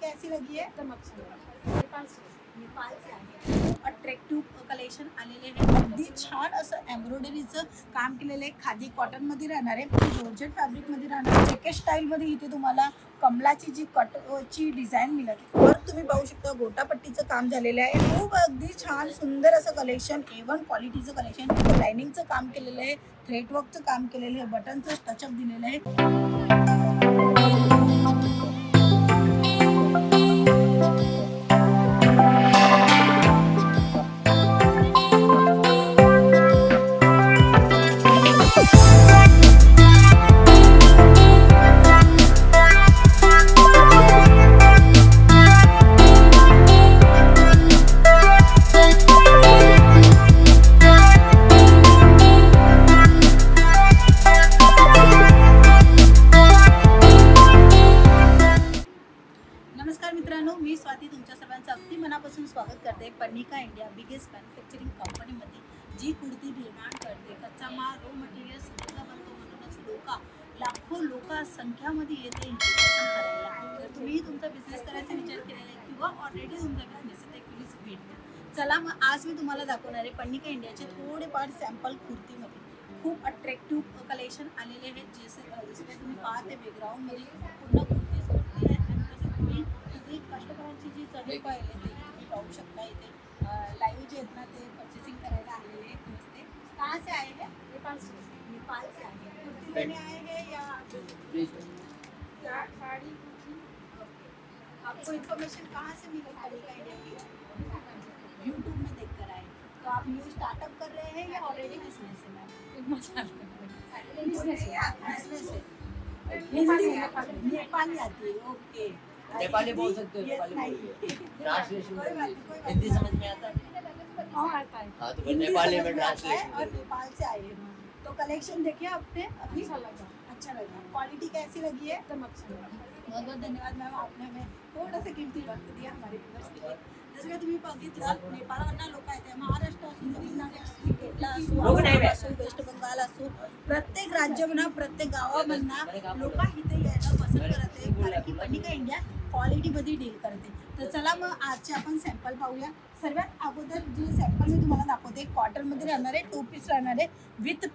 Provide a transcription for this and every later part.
कैसी लगी है? एकदम अच्छी है। नेपाल से आहे, अट्रॅक्टिव्ह कलेक्शन आलेले आहे। अगदी छान असं एम्ब्रॉयडरीचं काम केलेलं आहे, खादी कॉटन मध्ये राहणार आहे, जॉर्जेट फॅब्रिक मध्ये राहणार आहे, जॅकेट स्टाईल मध्ये इथे तुम्हाला कमलाची जी कटची डिझाइन मिळते। वर तुम्ही पाहू शकता गोटापट्टीचं काम झालेलं आहे, खूप अगदी छान सुंदर असं कलेक्शन, A1 क्वालिटीचं कलेक्शन, लाइनिंगचं काम केलेलं आहे, थ्रेड वर्कचं काम केलेलं आहे, बटनचं टचअप दिलेलं आहे। नमस्कार मित्रांनो, मी स्वाती तुमच्या सर्वांचं अगदी मनापासून स्वागत करते। पर्णिका इंडिया बिगेस्ट मॅन्युफॅक्चरिंग कंपनीमध्ये जी कुर्ती निर्माण करते, कच्चा माल रो मटेरियल सगळं बनतो, म्हणूनच लाखो लोक संख्यामध्ये येते इंस्टॉलेशन करायला। जर तुम्ही तुमचा बिझनेस करायचा विचार केलेला आहे किंवा ऑलरेडी तुमचा बिझनेस आहे, एक प्लीज भेट द्या। चला मग आज मी तुम्हाला दाखवणार आहे पर्णिका इंडियाचे थोडेफार सॅम्पल कुर्तीमध्ये खूप अट्रॅक्टिव्ह कलेक्शन आलेले आहेत। जसे तुम्ही पाहते बॅकग्राऊंडमध्ये पूर्ण कुर्ती आहे, इथे कस्टमरांची जी चढी पाहिजे ते तुम्ही पाहू शकता। इथे लाईव्ह जे आहेत ना ते परचेसिंग करायला आलेले आहेत। नमस्ते, कहाँ से आए हैं? नेपाल से। नेपाल से आए हैं, कुर्ती लेने आए हैं या साड़ी आपको इन्फॉर्मेशन कहाँ से मिली पर्णिका इंडिया की? यूट्यूब में देख कर आए, तो आप न्यू स्टार्टअप कर रहे हैं या ऑलरेडी बिजनेस है? मैम बिजनेस बिजनेस है, नेपाली आती है, ओके। नेपाली बोल सकते हो, नेपाली ट्रांसलेशन हिंदी समझ में आता है? और आता है। हाँ, तो फिर नेपाली में ट्रांसलेशन और नेपाल से आए हैं, तो कलेक्शन देखिए आपने अभी अच्छा लगा। अच्छा लगा, क्वालिटी कैसी लगी है? एकदम अच्छी है। बहुत बहुत धन्यवाद मैम, आपने हमें थोड़ा सा किमती वक्त दिया हमारे व्यूअर्स के लिए। जसं का तुम्ही बघितलं, नेपाळवरनं लोक आहेत, महाराष्ट्र असो, तमिळनाडू असो, केरला असो, आसाम असो, वेस्ट बंगाल असो, प्रत्येक राज्यामधनं प्रत्येक गावामधनं लोक इथे यायला पसंत करत आहेत, कारण की पर्णिका इंडिया क्वालिटीमध्ये डील करते। तर चला मग आजचे आपण सॅम्पल पाहूया। सर्वात अगोदर जे सॅम्पल मी तुम्हाला दाखवते, कॉटनमध्ये राहणारे 2 पीस राहणारे विथ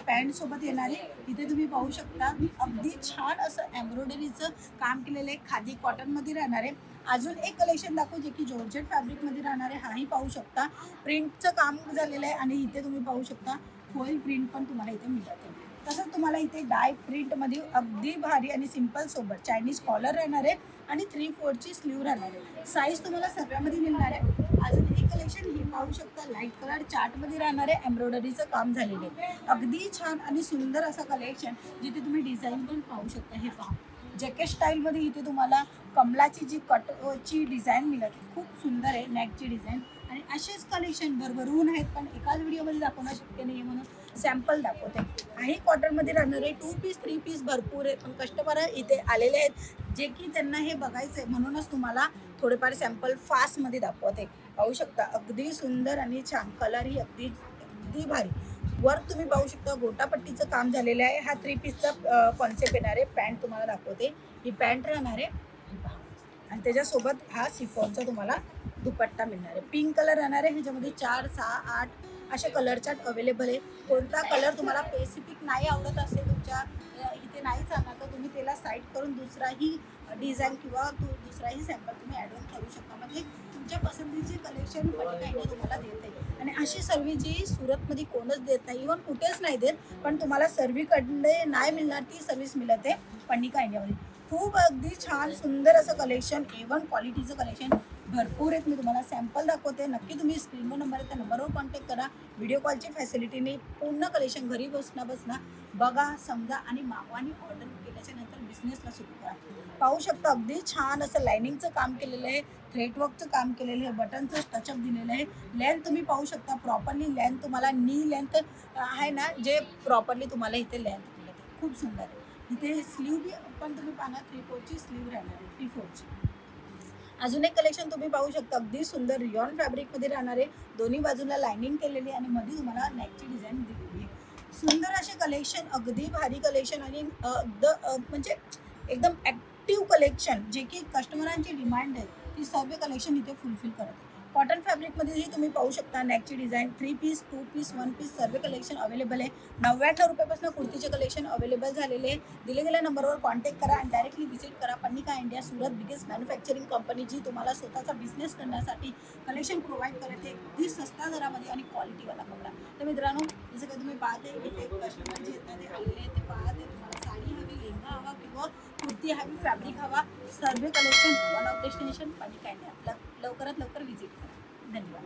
पॅन्ट सोबत येणारे। इथे तुम्ही पाहू शकता अगदी छान असं एम्ब्रॉयडरीचं काम केलेलं आहे, खादी कॉटनमध्ये राहणारे। अजून एक कलेक्शन दाखवू जे की जॉर्जेट फॅब्रिकमध्ये राहणारे, हाही पाहू शकता प्रिंटचं काम झालेलं आहे। आणि इथे तुम्ही पाहू शकता फॉईल प्रिंट पण तुम्हाला इथे मिळते। तसंच तुम्हाला इथे डाय प्रिंटमध्ये अगदी भारी आणि सिंपल सोबत चायनीज कॉलर राहणार आहे आणि 3/4 स्लीव राहणार आहे। साईज तुम्हाला सगळ्यामध्ये मिळणार आहे। अजून एक कलेक्शन हे पाहू शकता, लाईट कलर चार्टमध्ये राहणारे एम्ब्रॉयडरीचं काम झालेलं आहे, अगदी छान आणि सुंदर असं कलेक्शन, जिथे तुम्ही डिझाईन पण पाहू शकता। हे पहा जॅकेट स्टाईलमध्ये इथे तुम्हाला कमलाची जी कटची डिझाईन मिळते, खूप सुंदर आहे नेकची डिझाईन। आणि असेच कलेक्शन भरभरून आहेत, पण एकाच व्हिडिओमध्ये दाखवणं शक्य नाही म्हणून सॅम्पल दाखवते आहे। कॉटनमध्ये राहणारे 2 पीस 3 पीस भरपूर आहेत, पण कस्टमर इथे आलेले आहेत जे की त्यांना हे बघायचं आहे, म्हणूनच तुम्हाला थोडेफार सॅम्पल फास्टमध्ये दाखवते। पाहू शकता अगदी सुंदर आणि छान, कलरही अगदी भारी। वर तुम्ही पाहू शकता गोटापट्टीचं काम झालेलं आहे। हा 3 पीसचा कॉन्सेप्ट येणार आहे। पॅन्ट तुम्हाला दाखवते, ही पॅन्ट राहणार आहे आणि त्याच्यासोबत हा सिफॉनचा तुम्हाला दुपट्टा मिळणार आहे। पिंक कलर राहणार आहे, ह्याच्यामध्ये 4, 6, 8 अशा कलर चार्ट अवेलेबल आहे। कोणता कलर तुम्हाला स्पेसिफिक नाही आवडत असेल, तुमच्या इथे नाही चालणार, तर तुम्ही त्याला साईड करून दुसराही डिझाईन किंवा दुसराही सॅम्पल तुम्ही ॲडव्हान्स करू शकता। म्हणजे तुमच्या पसंतीचे कलेक्शन पर्णिका इंडिया तुम्हाला देत आहे। आणि अशी सर्व जी सुरतमध्ये कोणच देत नाही, इव्हन कुठेच नाही देत, पण तुम्हाला सर्वीकडे नाही मिळणार ती सर्व्हिस मिळत आहे पर्णिका इंडियामध्ये। खूप अगदी छान सुंदर असं कलेक्शन, A1 क्वालिटीचं कलेक्शन भरपूर आहेत। मी तुम्हाला सॅम्पल दाखवते, नक्की तुम्ही स्क्रीनवर नंबर आहे त्या नंबरवर कॉन्टॅक्ट करा। व्हिडिओ कॉलची फॅसिलिटीने पूर्ण कलेक्शन घरी बसना बघा, समजा आणि मागवा आणि ऑर्डर केल्याच्या नंतर बिझनेसला सुरू करा। पाहू शकता अगदी छान असं लाइनिंगचं काम केलेलं आहे, थ्रेड वर्कचं काम केलेलं आहे, बटनचं टचअप दिलेलं आहे। लेंथ तुम्ही पाहू शकता प्रॉपरली, लेंथ तुम्हाला नी लेंथ आहे ना, जे प्रॉपरली तुम्हाला इथे लेंथ मिळते, खूप सुंदर आहे। इथे स्लीव बी पण तुम्ही पाहणार 3/4 स्लीव राहणार आहे, 3/4। अजून एक कलेक्शन तुम्ही पाहू शकता, अगदी सुंदर रियॉन फॅब्रिकमध्ये राहणारे, दोन्ही बाजूला लाइनिंग केलेली आणि मध्ये तुम्हाला नेकची डिझाईन दिलेली आहे। सुंदर असे कलेक्शन, अगदी भारी कलेक्शन आणि म्हणजे एकदम ॲक्टिव्ह कलेक्शन जे की कस्टमरांची डिमांड आहे ती सर्व कलेक्शन इथे फुलफिल करत आहे. कॉटन फॅब्रिकमध्येही तुम्ही पाहू शकता नेकची डिझाईन 3 पीस 2 पीस 1 पीस सर्व कलेक्शन अवेलेबल आहे. 99 रुपयापासून कुर्तीचे कलेक्शन अवेलेबल झालेले आहे. दिले गेल्या नंबरवर कॉन्टॅक्ट करा आणि डायरेक्टली व्हिजिट करा. Pannika India Surat biggest manufacturing company जी तुम्हाला स्वतःचा बिझनेस करण्यासाठी कलेक्शन प्रोव्हाइड करते अगदी स्वस्त दरामध्ये आणि क्वालिटीवाला कपडा. तर मित्रांनो जसं काही तुम्ही पाहते इथे कस्टमर जे येतात ते आलेले आहेत ते पाहते. तुम्हाला साडी हवी, लेहंगा हवा किंवा कुर्ती हवी, फॅब्रिक हवा, सर्व collection one of destination Pannika India. लवकरात लवकर व्हिजिट करा. धन्यवाद.